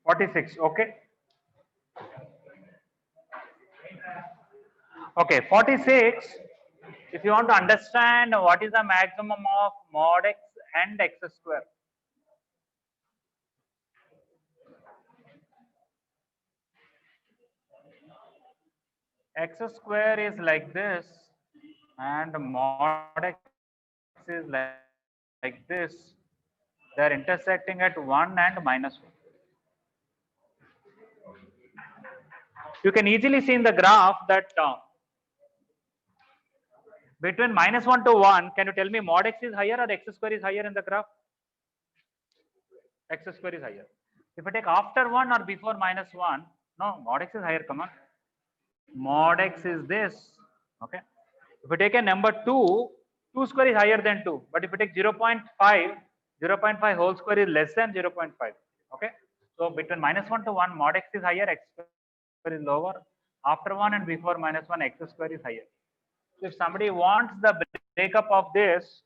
46. Okay. Okay. 46. If you want to understand what is the maximum of mod x and x square. X square is like this and mod x is like this. They are intersecting at 1 and minus 1. You can easily see in the graph that between minus 1 to 1, can you tell me mod x is higher or x square is higher in the graph? X square is higher. If I take after 1 or before minus 1, no, mod x is higher, come on. Mod x is this, okay. If you take a number 2, 2 square is higher than 2. But if you take 0.5, 0.5 whole square is less than 0.5, okay. So between minus 1 to 1, mod x is higher, x square is lower. After 1 and before minus 1, x square is higher. So if somebody wants the breakup of this,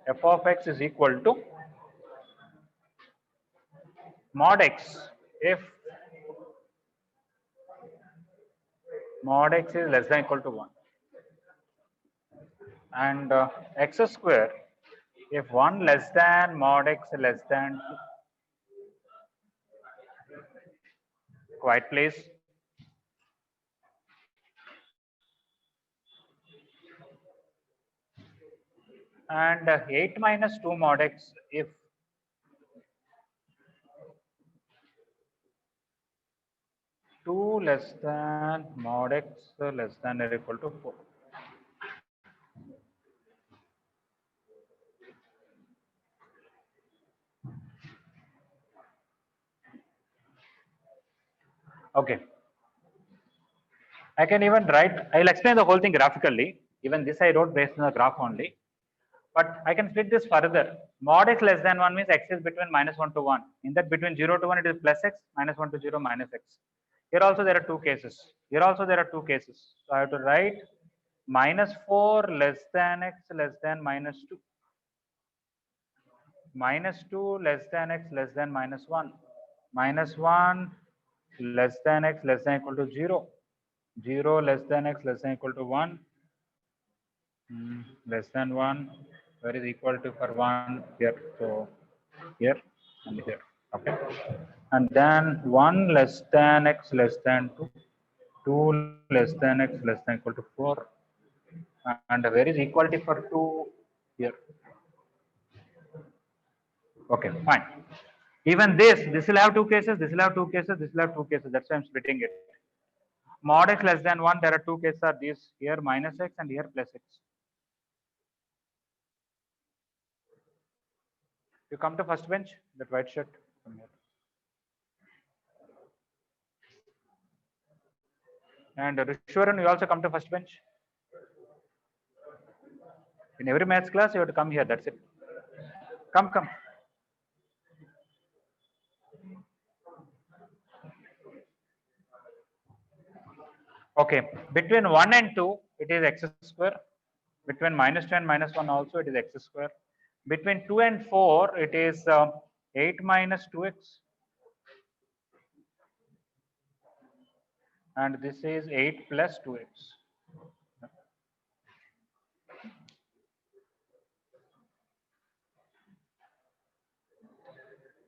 f of x is equal to mod x if mod x is less than equal to 1 and x square if 1 less than mod x less than 2. Quiet please. And 8 minus 2 mod x if 2 less than mod x less than or equal to 4. Okay. I can even write, I'll explain the whole thing graphically. Even this I wrote based on the graph only. But I can split this further. Mod x less than 1 means x is between minus 1 to 1. In that between 0 to 1 it is plus x, minus 1 to 0 minus x. Here also there are two cases. Here also there are two cases. So I have to write minus 4 less than x less than minus 2. Minus 2 less than x less than minus 1. Minus 1 less than x less than equal to 0. 0 less than x less than equal to 1. Less than 1 where is equal to for 1 here, so here and here, okay. And then 1 less than x less than 2, 2 less than x less than equal to 4, and where is equality for 2 here. Okay, fine. Even this will have two cases, this will have two cases, this will have two cases, that's why I'm splitting it. Mod x less than 1, there are two cases are these, here minus x and here plus x. You come to first bench, that white shirt, come here. And Rishwaran, you also come to first bench. In every maths class, you have to come here, that's it. Come, come. Okay, between 1 and 2, it is x square. Between minus 2 and minus 1 also, it is x square. Between 2 and 4, it is 8 minus 2x. And this is 8 plus 2x.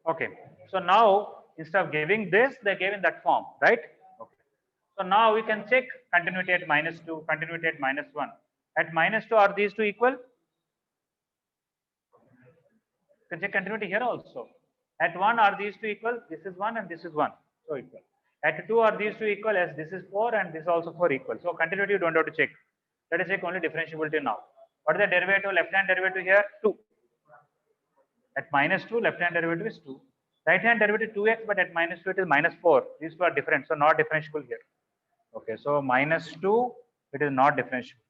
Okay, so now instead of giving this, they gave in that form, right? Okay. So now we can check continuity at minus 2, continuity at minus 1. At minus 2, are these two equal? You can check continuity here also. At 1, are these two equal? This is 1 and this is 1. So equal. At 2, are these two equal? As this is 4 and this is also 4 equal. So continuity you don't have to check. Let us check only differentiability now. What is the derivative? Left hand derivative here? 2. At minus 2, left hand derivative is 2. Right hand derivative 2x, but at minus 2 it is minus 4. These two are different, so not differentiable here. Okay, so minus 2, it is not differentiable.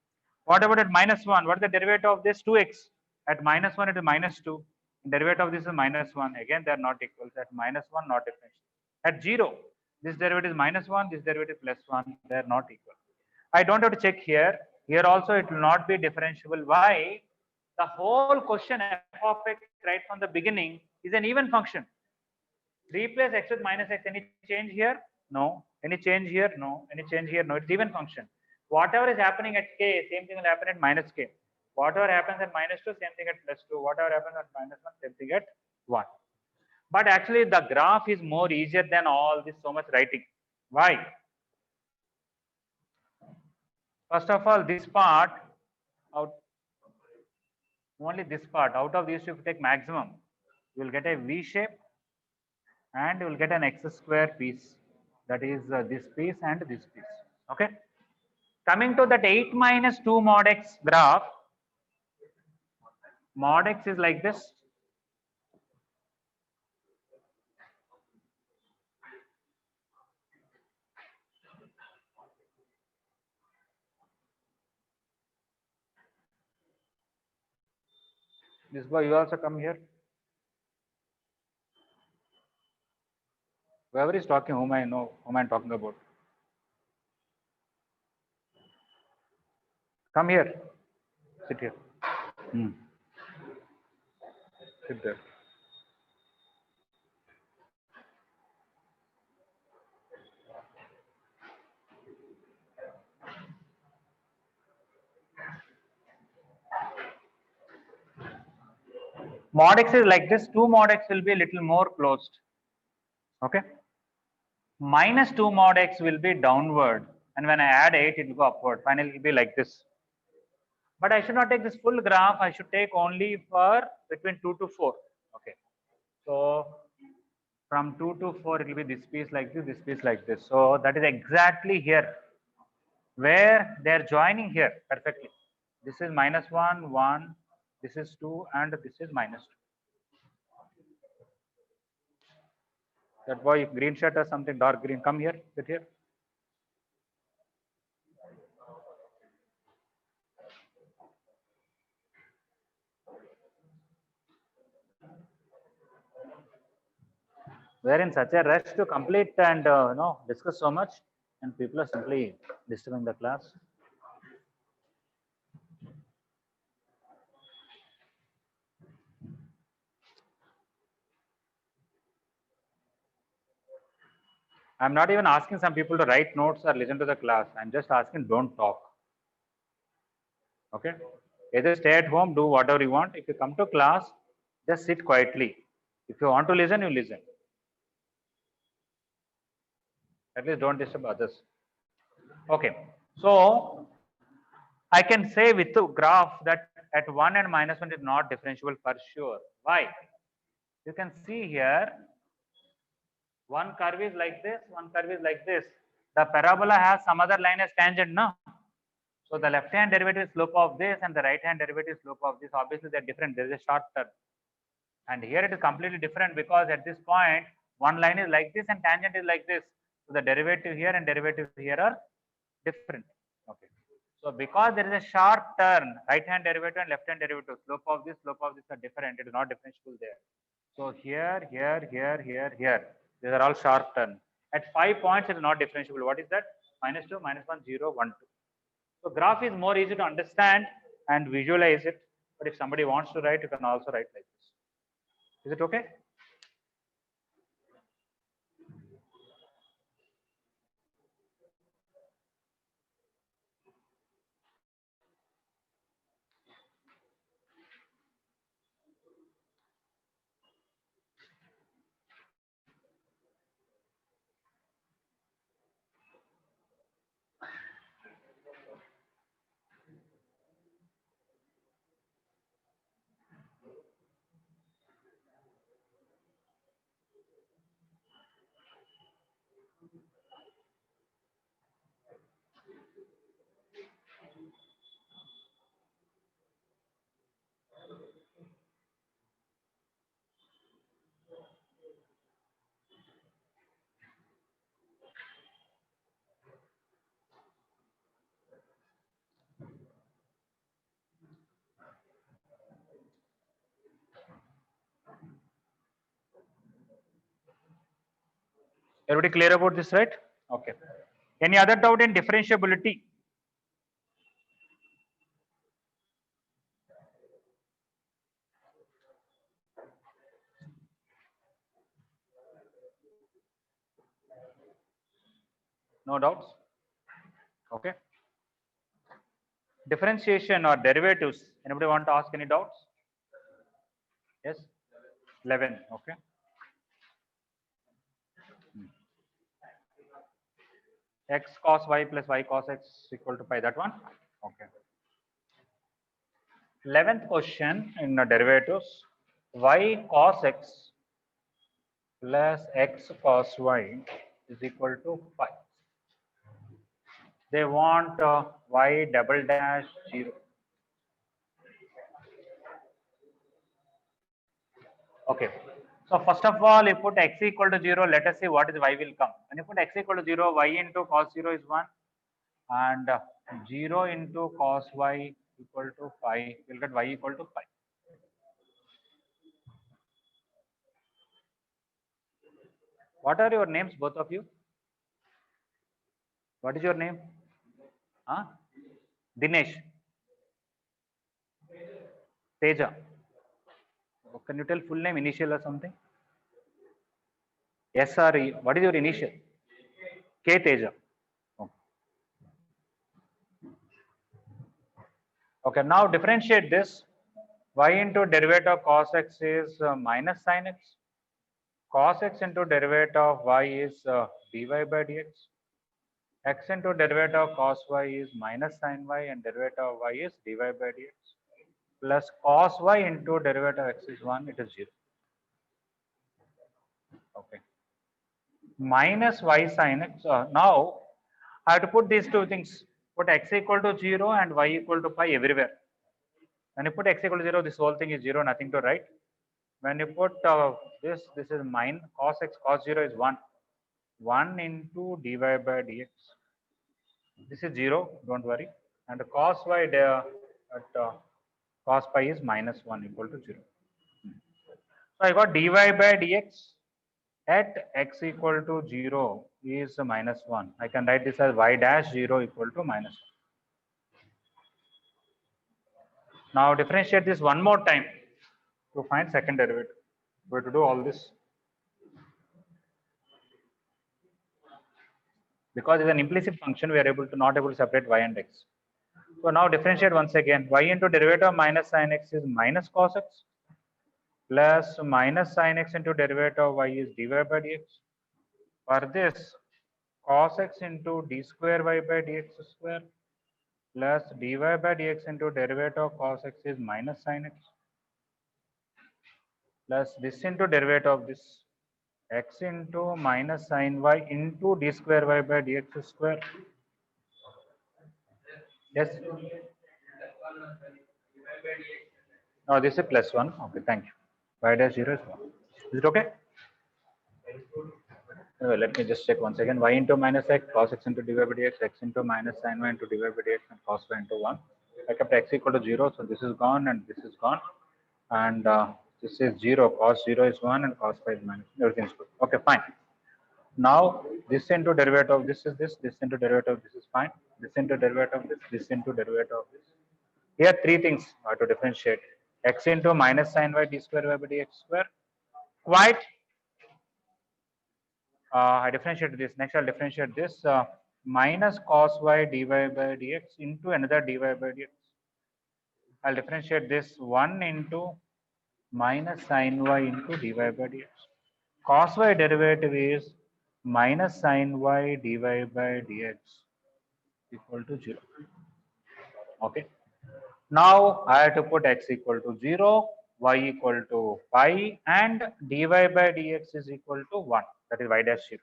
What about at minus 1? What is the derivative of this 2x? At minus 1, it is minus 2. Derivative of this is minus 1. Again, they are not equal. At minus 1, not differentiable. At 0, this derivative is minus 1, this derivative plus 1. They are not equal. I don't have to check here. Here also it will not be differentiable. Why? The whole question f of x right from the beginning is an even function. Replace x with minus x. Any change here? No. Any change here? No. Any change here? No. It's even function. Whatever is happening at k, same thing will happen at minus k. Whatever happens at minus 2, same thing at plus 2. Whatever happens at minus 1, same thing at 1. But actually the graph is more easier than all this so much writing. Why? First of all, this part, out, only this part, out of these, if you take maximum, you will get a V shape and you will get an x square piece. That is this piece and this piece. Okay. Coming to that 8 minus 2 mod x graph, mod x is like this. This boy, you also come here. Whoever is talking, whom I know, whom I'm talking about. Come here. Sit here. Sit there. Mod x is like this. 2 mod x will be a little more closed. Okay. Minus 2 mod x will be downward. And when I add 8, it will go upward. Finally, it will be like this. But I should not take this full graph. I should take only for between 2 to 4. Okay. So from 2 to 4, it will be this piece like this piece like this. So that is exactly here where they are joining here perfectly. This is minus 1, 1, this is 2, and this is minus 2. That boy, green shirt or something, dark green, come here, sit here. We're in such a rush to complete and discuss so much, and people are simply disturbing the class. I'm not even asking some people to write notes or listen to the class. I'm just asking, don't talk. Okay? Either stay at home, do whatever you want. If you come to class, just sit quietly. If you want to listen, you listen. At least don't disturb others. Okay. So I can say with the graph that at 1 and minus 1 is not differentiable for sure. Why? You can see here, one curve is like this, one curve is like this. The parabola has some other line as tangent, no? So the left hand derivative is slope of this and the right hand derivative is slope of this. Obviously, they're different. There is a short term. And here it is completely different because at this point, one line is like this and tangent is like this. So the derivative here and derivative here are different. Okay. So because there is a sharp turn, right hand derivative and left hand derivative, slope of this are different. It is not differentiable there. So here, here. These are all sharp turn. At 5 points, it is not differentiable. What is that? Minus 2, minus 1, 0, 1, 2. So graph is more easy to understand and visualize it. But if somebody wants to write, you can also write like this. Is it okay? Everybody clear about this, right? Okay. Any other doubt in differentiability? No doubts? Okay. Differentiation or derivatives. Anybody want to ask any doubts? Yes. 11. Okay. X cos y plus y cos x equal to pi. That one. Okay. 11th question in the derivatives. Y cos x plus x cos y is equal to pi. They want y double dash 0. Okay. So first of all, you put x equal to 0. Let us see what is y will come. When you put x equal to 0, y into cos 0 is 1. And 0 into cos y equal to pi. We'll get y equal to pi. What are your names, both of you? What is your name? Huh? Dinesh. Teja. Can you tell full name, initial or something? S or E. What is your initial? K Teja. Okay, now differentiate this. Y into derivative of cos x is minus sin x. Cos x into derivative of y is dy by dx. X into derivative of cos y is minus sin y, and derivative of y is dy by dx. Plus cos y into derivative of x is 1, it is 0. Okay. Minus y sin x. Now I have to put these two things. Put x equal to 0 and y equal to pi everywhere. When you put x equal to 0, this whole thing is 0, nothing to write. When you put this is mine, cos x, cos 0 is 1. 1 into dy by dx. This is 0, don't worry. And cos y at cos pi is minus 1 equal to 0. So I got dy by dx at x equal to 0 is minus 1. I can write this as y dash 0 equal to minus 1. Now differentiate this one more time to find second derivative. We have to do all this. Because it's an implicit function, we are not able to separate y and x. So now differentiate once again. Y into derivative of minus sin x is minus cos x, plus minus sin x into derivative of y is dy by dx. For this, cos x into d square y by dx square plus dy by dx into derivative of cos x is minus sin x, plus this into derivative of this x into minus sin y into d square y by dx square. Yes. Oh, this is plus 1. Okay, thank you. Y dash 0 is 1. Is it okay? Let me just check once again. Y into minus x, cos x into dy by dx, x into minus sin y into dy by dx, and cos y into 1. I kept x equal to 0, so this is gone and this is gone. And this is 0, cos 0 is 1 and cos 5 is minus. Everything is good. Okay, fine. Now this into derivative of this is this into derivative of this is fine. This into derivative of this into derivative of this. Here three things are to differentiate. X into minus sin y d square y by dx square. Quite. I differentiate this. Next I'll differentiate this minus cos y dy by dx into another dy by dx. I'll differentiate this 1 into minus sin y into dy by dx. Cos y derivative is minus sin y dy by dx equal to 0. Okay. Now I have to put x equal to 0, y equal to pi, and dy by dx is equal to 1. That is y dash 0.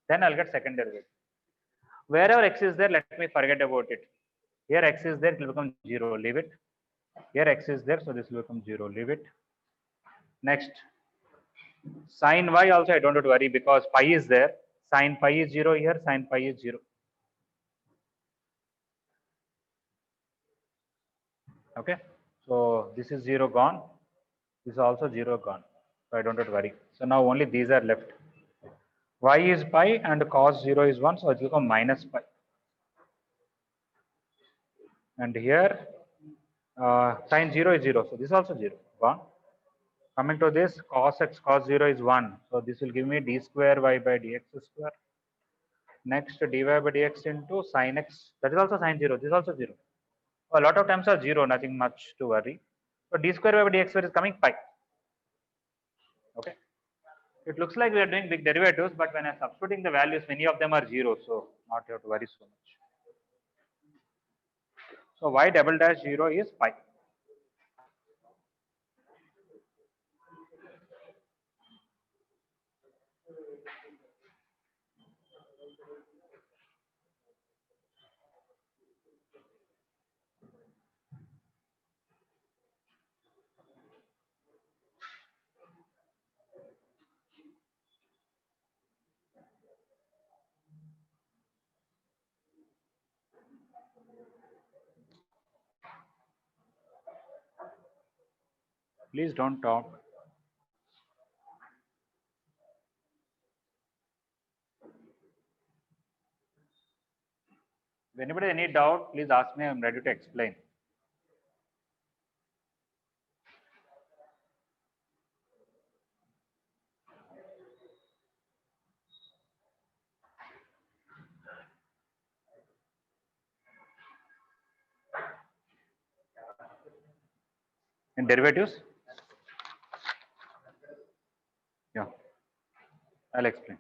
Then I'll get second derivative. Wherever x is there, let me forget about it. Here x is there, it will become 0. Leave it. Here x is there, so this will become 0. Leave it. Next, sin y also I don't have to worry because pi is there. Sin pi is 0 here, sin pi is 0. Okay, so this is 0 gone. This is also 0 gone. So I don't have to worry. So now only these are left. Y is pi and cos 0 is 1, so it will become minus pi. And here sin 0 is 0, so this is also 0 gone. Coming to this, cos x cos 0 is 1, so this will give me d square y by dx square. Next dy by dx into sin x, that is also sin 0, this is also 0. A lot of times are 0, nothing much to worry. So d square by dx square is coming pi. Okay. It looks like we are doing big derivatives, but when I'm substituting the values, many of them are 0, so not have to worry so much. So y double dash 0 is pi. Please don't talk. If anybody has any doubt, please ask me. I'm ready to explain. In derivatives? Yeah, I'll explain.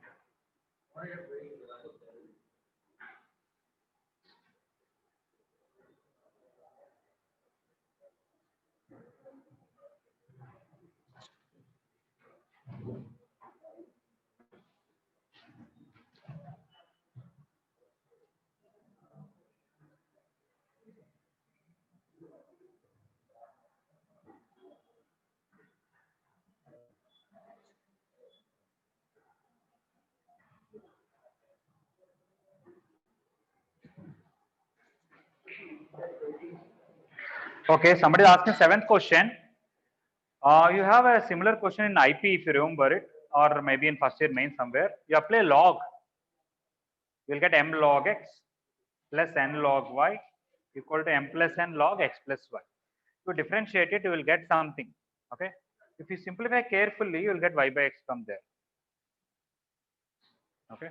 Okay, somebody is asking seventh question. You have a similar question in IP if you remember it, or maybe in first year main somewhere. You apply log. You will get m log x plus n log y equal to m plus n log x plus y. To differentiate it, you will get something. Okay. If you simplify carefully, you will get y by x from there. Okay.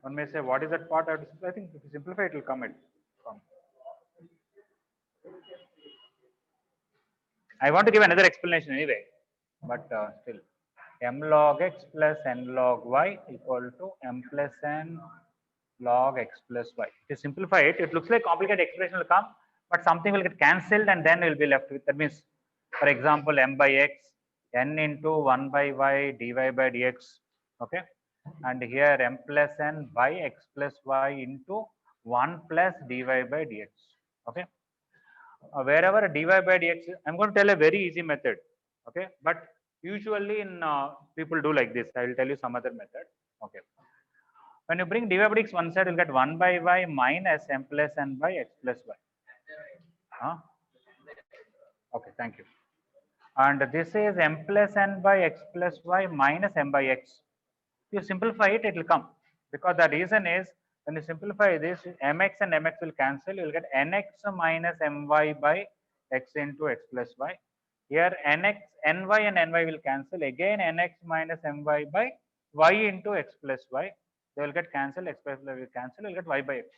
One may say, what is that part? I think if you simplify, it will come from. I want to give another explanation anyway, but still, m log x plus n log y equal to m plus n log x plus y. If you simplify it, it looks like complicated expression will come, but something will get cancelled and then we will be left with. That means, for example, m by x, n into 1 by y dy by dx. Okay, and here m plus n by x plus y into 1 plus dy by dx. Okay. Wherever dy by dx, I'm going to tell a very easy method. Okay, but usually in people do like this. I will tell you some other method. Okay, when you bring dy by dx one side, you'll get 1 by y minus m plus n by x plus y. Huh? Okay, thank you. And this is m plus n by x plus y minus m by x. If you simplify it, it will come. Because the reason is, when you simplify this, mx and mx will cancel. You will get nx minus my by x into x plus y. Here nx, ny and ny will cancel. Again nx minus my by y into x plus y. They will get cancelled. X plus y will cancel. You will get y by x.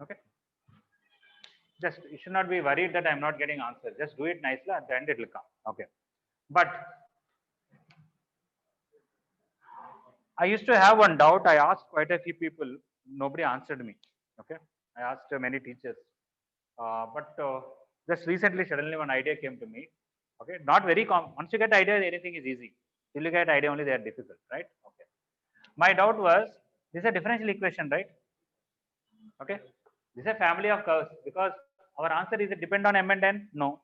Okay. Just you should not be worried that I'm not getting answer. Just do it nicely. At the end, it will come. Okay. But I used to have one doubt. I asked quite a few people. Nobody answered me. Okay. I asked many teachers. But just recently, suddenly one idea came to me. Okay. Not very common. Once you get idea, anything is easy. Till you get idea, only they are difficult, right? Okay. My doubt was, this is a differential equation, right? Okay. This is a family of curves because our answer is it depend on m and n? No.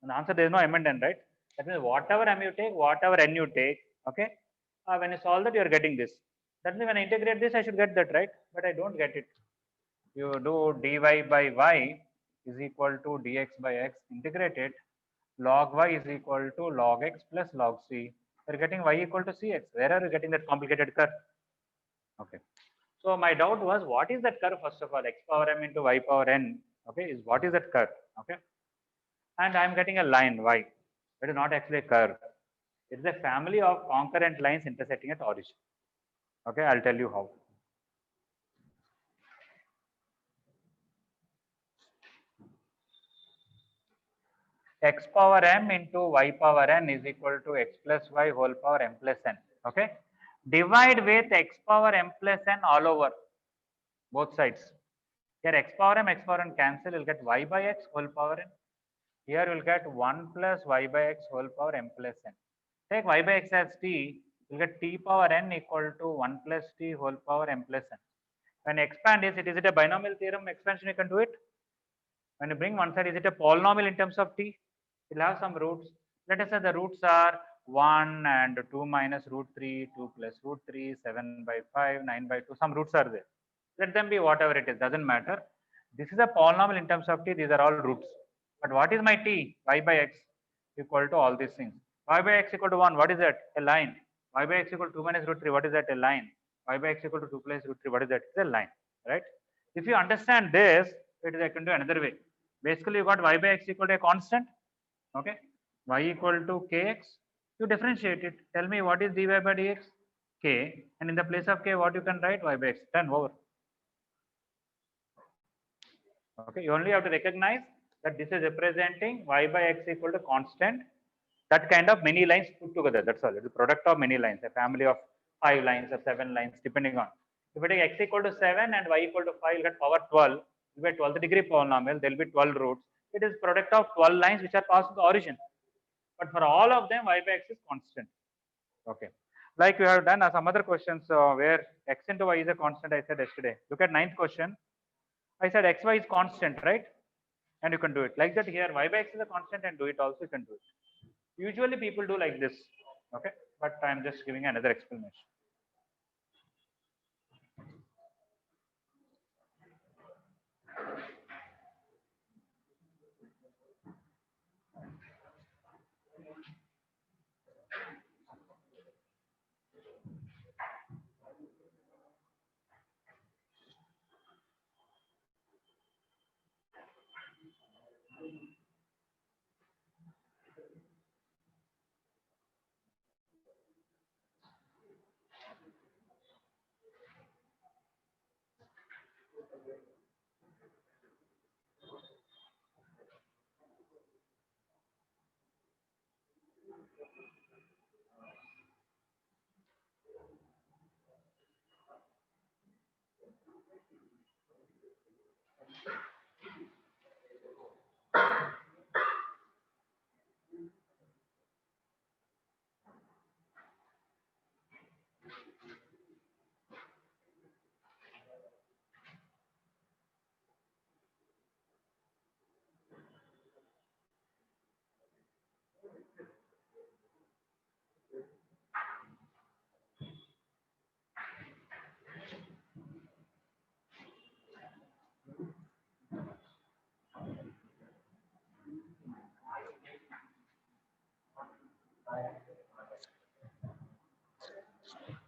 The answer there is no m and n, right? That means whatever m you take, whatever n you take, okay. When you solve that, you are getting this. That means when I integrate this, I should get that, right? But I don't get it. You do dy by y is equal to dx by x integrated. Log y is equal to log x plus log c. You're getting y equal to cx. Where are you getting that complicated curve? Okay. So my doubt was, what is that curve first of all? X power m into y power n. Okay, is what is that curve? Okay. And I'm getting a line y. It is not actually a curve. It is a family of concurrent lines intersecting at origin. Okay, I'll tell you how. X power m into y power n is equal to x plus y whole power m plus n. Okay, divide with x power m plus n all over both sides. Here x power n cancel, you'll get y by x whole power n. Here you'll get 1 plus y by x whole power m plus n. Take y by x as t, you'll get t power n equal to 1 plus t whole power m plus n. When you expand this, is it a binomial theorem expansion? You can do it. When you bring one side, is it a polynomial in terms of t? It will have some roots. Let us say the roots are 1 and 2 minus root 3, 2 plus root 3, 7 by 5, 9 by 2. Some roots are there. Let them be whatever it is, doesn't matter. This is a polynomial in terms of t. These are all roots. But what is my t? Y by x equal to all these things. Y by x equal to 1. What is that? A line. Y by x equal to 2 minus root 3. What is that? A line. Y by x equal to 2 plus root 3. What is that? It's a line. Right? If you understand this, it is I can do another way. Basically, you got y by x equal to a constant. Okay, y equal to kx. You differentiate it. Tell me what is dy by dx? K, and in the place of k, what you can write? Y by x. Done. Over. Okay, you only have to recognize that this is representing y by x equal to constant. That kind of many lines put together. That's all. It's a product of many lines, a family of 5 lines or 7 lines, depending on. If you take x equal to 7 and y equal to 5, you get power 12. You get 12th degree polynomial. There will be 12 roots. It is product of 12 lines which are passed to the origin. But for all of them, y by x is constant. Okay. Like you have done some other questions where x into y is a constant. I said yesterday. Look at 9th question. I said xy is constant, right? And you can do it like that here. Y by x is a constant and do it also. You can do it. Usually people do like this. Okay. But I'm just giving another explanation.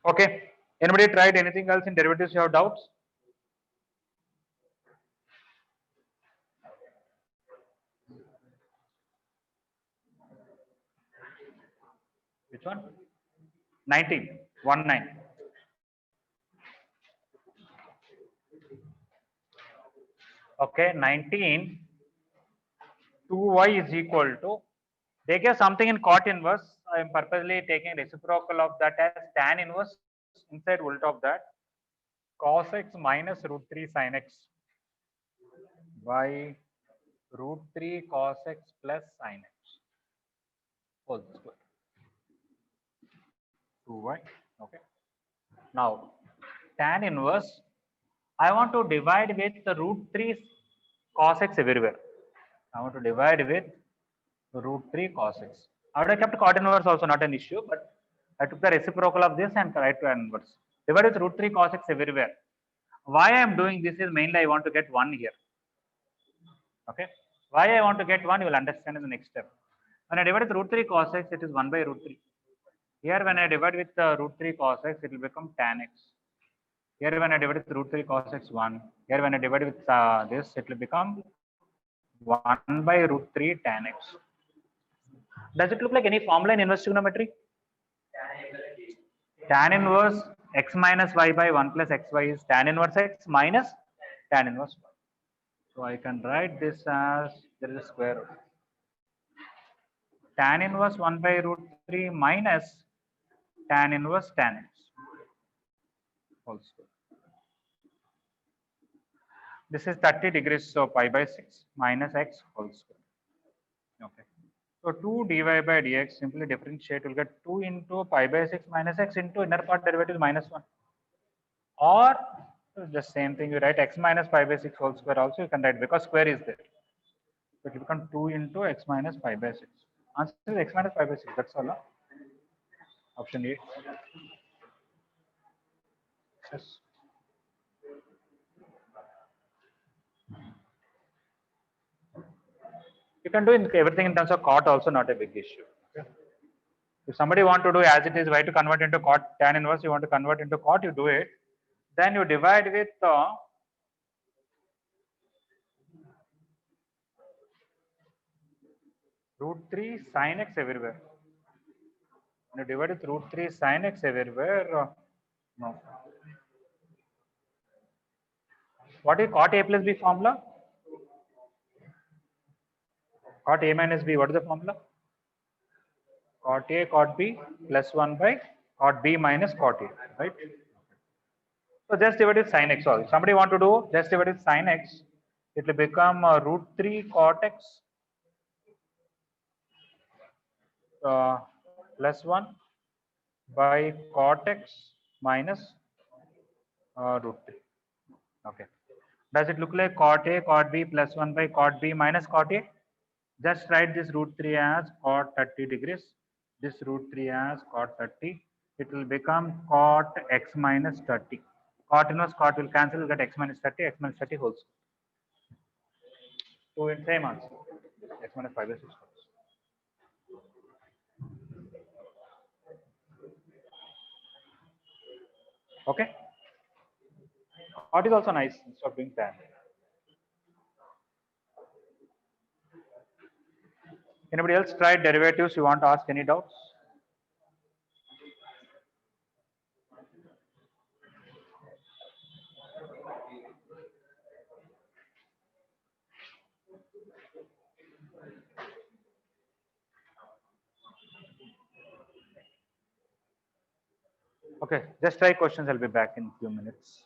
Okay. Anybody tried anything else in derivatives? You have doubts? Which one? 19. 19. Okay. 19. 2y is equal to, they give something in cot inverse. I am purposely taking reciprocal of that as tan inverse inside volt of that. Cos x minus root 3 sin x by root 3 cos x plus sin x whole square. 2y. Okay. Now, tan inverse, I want to divide with the root 3 cos x everywhere. I want to divide with root 3 cos x. I would have kept cot inverse also, not an issue, but I took the reciprocal of this and tried to inverse. Divide with root 3 cos x everywhere. Why I am doing this is mainly I want to get 1 here. Okay. Why I want to get 1, you will understand in the next step. When I divide with root 3 cos x, it is 1 by root 3. Here when I divide with root 3 cos x, it will become tan x. Here when I divide with root 3 cos x 1. Here when I divide with this, it will become 1 by root 3 tan x. Does it look like any formula in inverse trigonometry? Tan inverse x minus y by 1 plus xy is tan inverse x minus tan inverse y. So I can write this as there is a square root. Tan inverse 1 by root 3 minus tan inverse tan x whole square. This is 30 degrees, so pi by 6 minus x whole square. Okay. So 2 dy by dx, simply differentiate, will get 2 into pi by 6 minus x into inner part derivative minus 1. Or just same thing, you write x minus pi by 6 whole square also, you can write because square is there. So it will become 2 into x minus pi by 6. Answer is x minus pi by 6, that's all. Huh? Option A. Yes. You can do everything in terms of cot also, not a big issue. Okay? If somebody want to do as it is, why to convert into cot tan inverse, you want to convert into cot, you do it. Then you divide with root 3 sin x everywhere. When you divide with root 3 sin x everywhere, no. What is cot a plus b formula? Cot a minus b, what is the formula? Cot a, cot b plus 1 by cot b minus cot a, right? So just divide with sin x. All. Somebody want to do just divide with sin x, it will become root 3 cot x plus 1 by cot x minus root 3. Okay. Does it look like cot a, cot b plus 1 by cot b minus cot a? Just write this root 3 as cot 30 degrees. This root 3 as cot 30. It will become cot x minus 30. Cot inverse cot will cancel, will get x minus 30, x minus 30 whole square. So in same answer, x minus 5 by 6. Okay. Cot is also nice instead of doing tan. Anybody else tried derivatives? You want to ask any doubts? Okay, just try questions. I'll be back in a few minutes.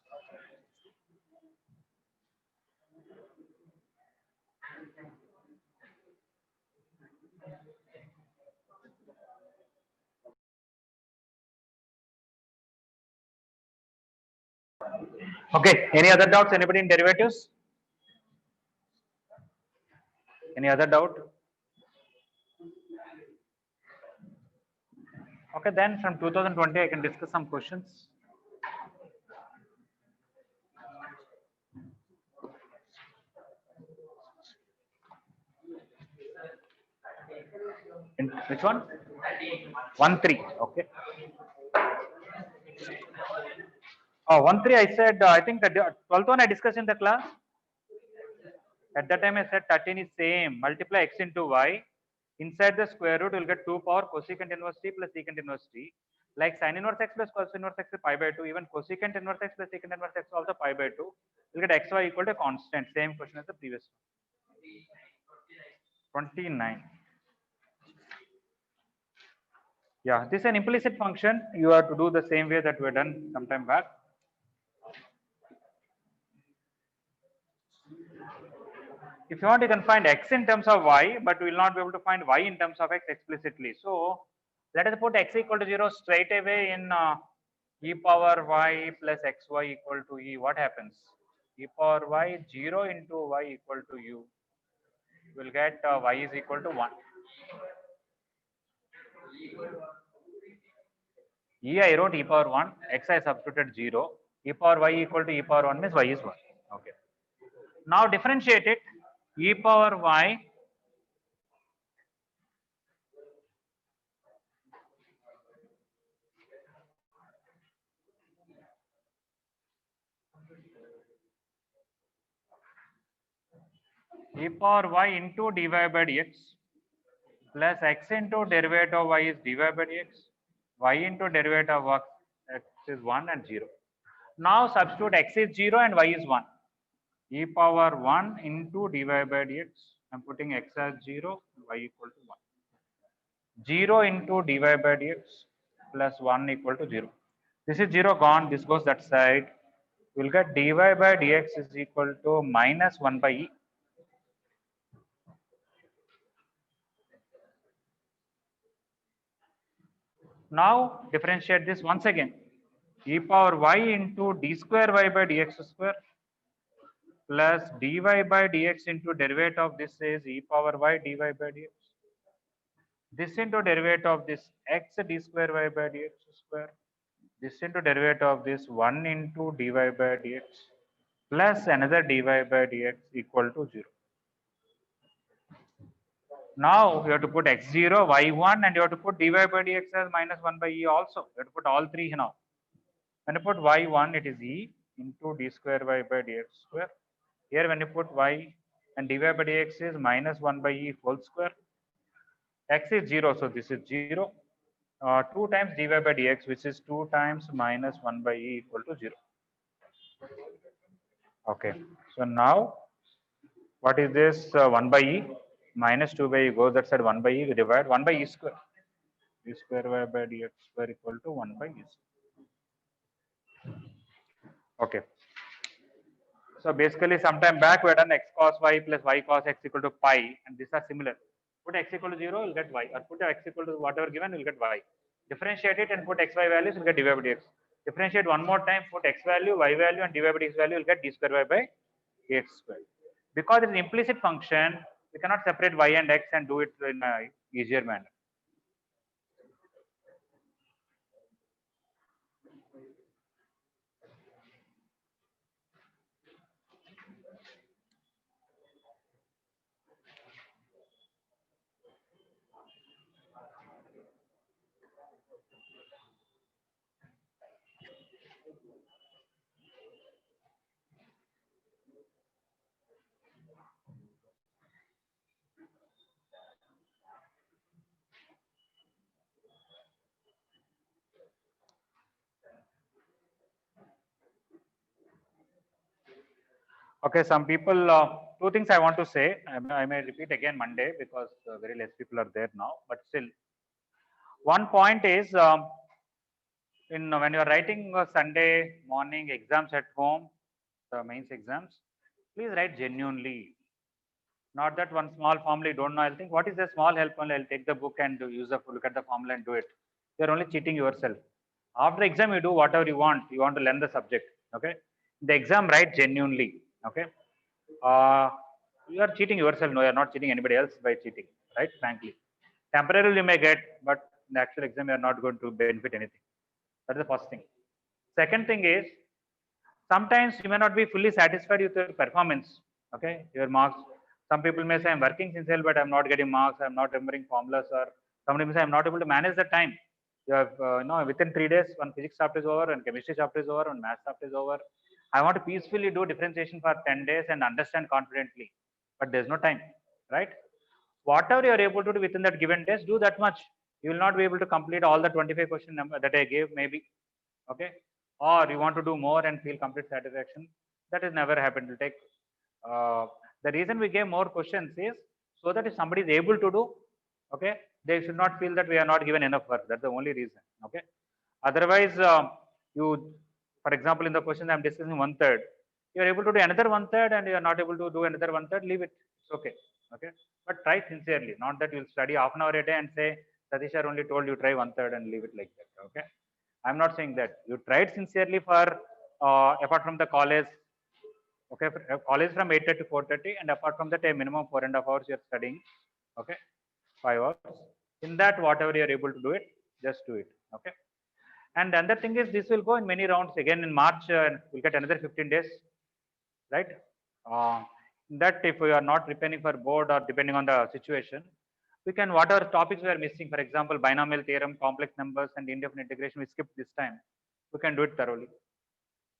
Okay, any other doubts? Anybody in derivatives? Any other doubt? Okay, then from 2020, I can discuss some questions. In which one? 1-3. Okay. Oh, 1-3. I said, I think the 12th one I discussed in the class. At that time, I said 13 is same. Multiply x into y. Inside the square root, you'll get 2 power cosecant inverse t plus secant inverse t. Like sin inverse x plus cos inverse x is pi by 2. Even cosecant inverse x plus secant inverse x also pi by 2. You'll get xy equal to constant. Same question as the previous one. 29. Yeah, this is an implicit function. You have to do the same way that we done some time back. If you want, you can find x in terms of y, but we will not be able to find y in terms of x explicitly. So let us put x equal to 0 straight away in e power y plus xy equal to e. What happens? E power y 0 into y equal to u. You will get y is equal to 1. E I wrote e power 1, x I substituted 0. E power y equal to e power 1 means y is 1. Okay. Now differentiate it. E power y e power y into dy by dx plus x into derivative of y is dy by dx, y into derivative of x This is 1 and 0. Now substitute x is 0 and y is 1. E power 1 into dy by dx. I'm putting x as 0, y equal to 1. 0 into dy by dx plus 1 equal to 0. This is 0 gone, this goes that side. You will get dy by dx is equal to minus 1 by e. Now differentiate this once again. E power y into d square y by dx square plus dy by dx into derivative of this is e power y dy by dx. This into derivative of this x d square y by dx square. This into derivative of this 1 into dy by dx plus another dy by dx equal to 0. Now you have to put x0, y1 and you have to put dy by dx as minus 1 by e also. You have to put all three now. When you put y1, it is e into d square y by dx square. Here when you put y and dy by dx is minus 1 by e whole square. X is 0, so this is 0. 2 times dy by dx, which is 2 times minus 1 by e equal to 0. Okay, so now what is this 1 by e? Minus 2 by e goes that side 1 by e, we divide 1 by e square. E square y by dx square equal to 1 by e square. Okay. So basically sometime back we had done x cos y plus y cos x equal to pi, and these are similar. Put x equal to 0, you'll get y, or put x equal to whatever given, you'll get y. Differentiate it and put x, y values, you'll get dy by dx. Differentiate one more time, put x value, y value and dy by dx value, you'll get d square y by dx square. Because it's an implicit function, we cannot separate y and x and do it in a easier manner. Okay, some people, two things I want to say. I may repeat again Monday because very less people are there now, but still. One point is, when you are writing Sunday morning exams at home, the mains exams, please write genuinely. Not that one small formula you don't know. I'll think, what is the small help only? I'll take the book and use the look at the formula and do it. You're only cheating yourself. After exam, you do whatever you want. You want to learn the subject. Okay. The exam, write genuinely. Okay. You are cheating yourself. No, you're not cheating anybody else by cheating. Right? Frankly. Temporarily you may get, but in the actual exam, you're not going to benefit anything. That's the first thing. Second thing is, sometimes you may not be fully satisfied with your performance. Okay. Your marks. Some people may say, I'm working sincerely, but I'm not getting marks. I'm not remembering formulas, or somebody may say, I'm not able to manage the time. You have, within 3 days, one physics chapter is over, and chemistry chapter is over, and math chapter is over. I want to peacefully do differentiation for 10 days and understand confidently, but there's no time, right? Whatever you are able to do within that given days, do that much. You will not be able to complete all the 25 question number that I gave, maybe, okay? Or you want to do more and feel complete satisfaction. That has never happened. It will take. The reason we gave more questions is so that if somebody is able to do, okay, they should not feel that we are not given enough work. That's the only reason. Okay. Otherwise, for example, in the question I'm discussing 1/3, you are able to do another 1/3 and you are not able to do another 1/3. Leave it. It's okay. Okay. But try sincerely. Not that you'll study half an hour a day and say Satish sir only told you try 1/3 and leave it like that. Okay. I'm not saying that. You tried sincerely for apart from the college. Okay, college from 8:30 to 4:30, and apart from that, a minimum 4.5 hours you're studying. Okay, 5 hours. In that, whatever you're able to do it, just do it. Okay. And the other thing is, this will go in many rounds. Again, in March, we'll get another 15 days, right? That if we are not preparing for board or depending on the situation, we can, whatever topics we are missing, for example, binomial theorem, complex numbers, and indefinite integration, we skip this time. We can do it thoroughly.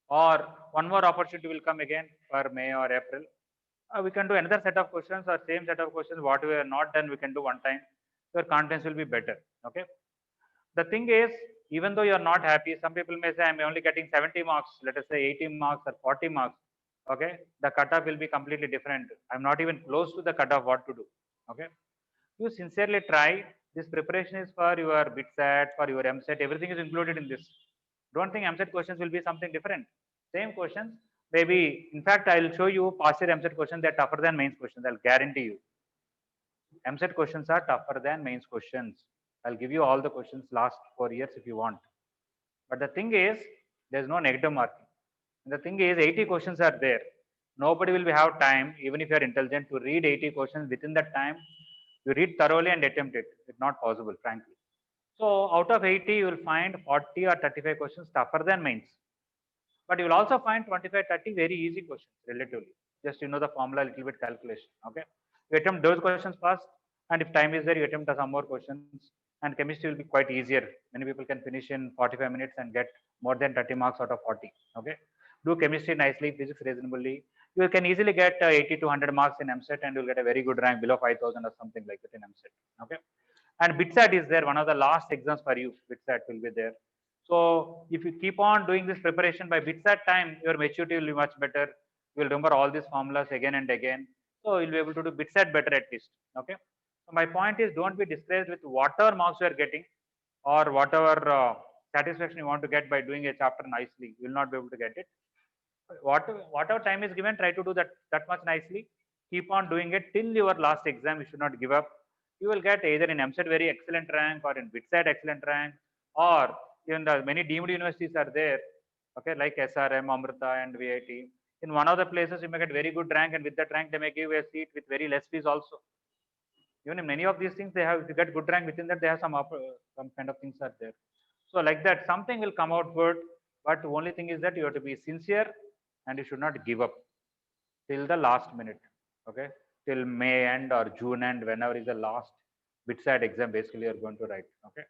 Or one more opportunity will come again for May or April. We can do another set of questions or same set of questions. What we are not done, we can do one time. Your confidence will be better. Okay. The thing is, even though you are not happy, some people may say, I'm only getting 70 marks, let us say 80 marks or 40 marks. Okay, the cutoff will be completely different. I'm not even close to the cutoff what to do. Okay, you sincerely try. This preparation is for your BITSAT, for your MSET, everything is included in this. Don't think MSET questions will be something different. Same questions, maybe, in fact, I'll show you past year MSET questions, they're tougher than mains questions, I'll guarantee you. MSET questions are tougher than mains questions. I'll give you all the questions last 4 years if you want. But the thing is, there's no negative marking. And the thing is, 80 questions are there. Nobody will have time, even if you are intelligent, to read 80 questions within that time. You read thoroughly and attempt it. It's not possible, frankly. So out of 80, you will find 40 or 35 questions tougher than mains. But you will also find 25, 30 very easy questions relatively. Just you know the formula, a little bit calculation. Okay. You attempt those questions first, and if time is there, you attempt some more questions. And chemistry will be quite easier. Many people can finish in 45 minutes and get more than 30 marks out of 40. Okay. Do chemistry nicely, physics reasonably. You can easily get 80 to 100 marks in MSET, and you'll get a very good rank below 5,000 or something like that in MSET. Okay. And BITSAT is there, one of the last exams for you. BITSAT will be there. So if you keep on doing this preparation by BITSAT time, your maturity will be much better. You will remember all these formulas again and again. So you'll be able to do BITSAT better at least. Okay. So my point is, don't be discouraged with whatever marks you are getting or whatever satisfaction you want to get by doing a chapter nicely. You will not be able to get it. Whatever time is given, try to do that much nicely. Keep on doing it till your last exam. You should not give up. You will get either in MSET very excellent rank or in BITSAT excellent rank, or even the many deemed universities are there. Okay, like SRM, Amrita, and VIT. In one of the places, you may get very good rank, and with that rank, they may give a seat with very less fees also. Even in many of these things, they have, if you get good rank within that, they have some kind of things are there. So like that, something will come out good. But the only thing is that you have to be sincere, and you should not give up till the last minute. Okay, till May end or June end, whenever is the last BITSAT exam, basically you're going to write. Okay,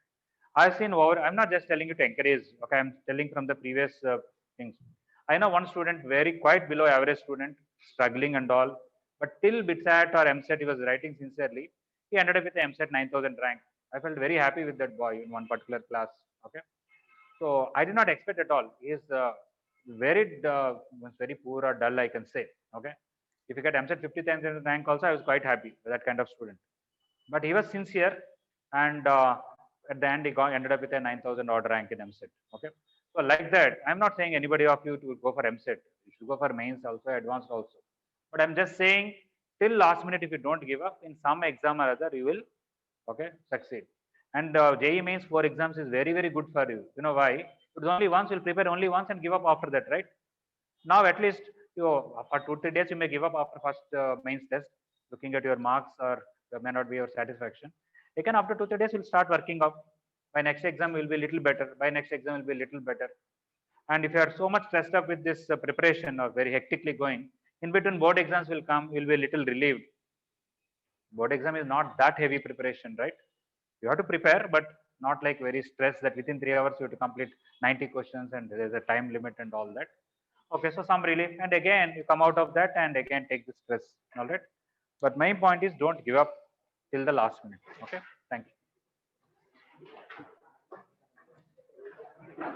I've seen over. I'm not just telling you to encourage. Okay, I'm telling from the previous things. I know one student, very quite below average student, struggling and all, but till BITSAT or MSET, he was writing sincerely. He ended up with the MSET 9,000 rank. I felt very happy with that boy in one particular class. Okay, so I did not expect at all. He is very poor or dull, I can say. Okay, if you get MSET 50,000 rank also, I was quite happy with that kind of student. But he was sincere, and at the end, he ended up with a 9,000 odd rank in MSET. Okay, so like that, I'm not saying anybody of you to go for MSET. You should go for mains also, advanced also. But I'm just saying, till last minute, if you don't give up in some exam or other, you will succeed. And JEE mains 4 exams is very, very good for you. You know why? It's only once, you'll prepare only once and give up after that, right? Now at least you for 2-3 days you may give up after first mains test, looking at your marks, or there may not be your satisfaction. Again, after 2-3 days, you'll start working out. By next exam, will be a little better. By next exam, will be a little better. And if you are so much stressed up with this preparation or very hectically going, in between board exams will come, you'll be a little relieved. Board exam is not that heavy preparation, right? You have to prepare, but not like very stressed that within 3 hours you have to complete 90 questions and there's a time limit and all that. Okay, so some relief, and again you come out of that and again take the stress. All right, but main point is don't give up till the last minute. Okay, thank you.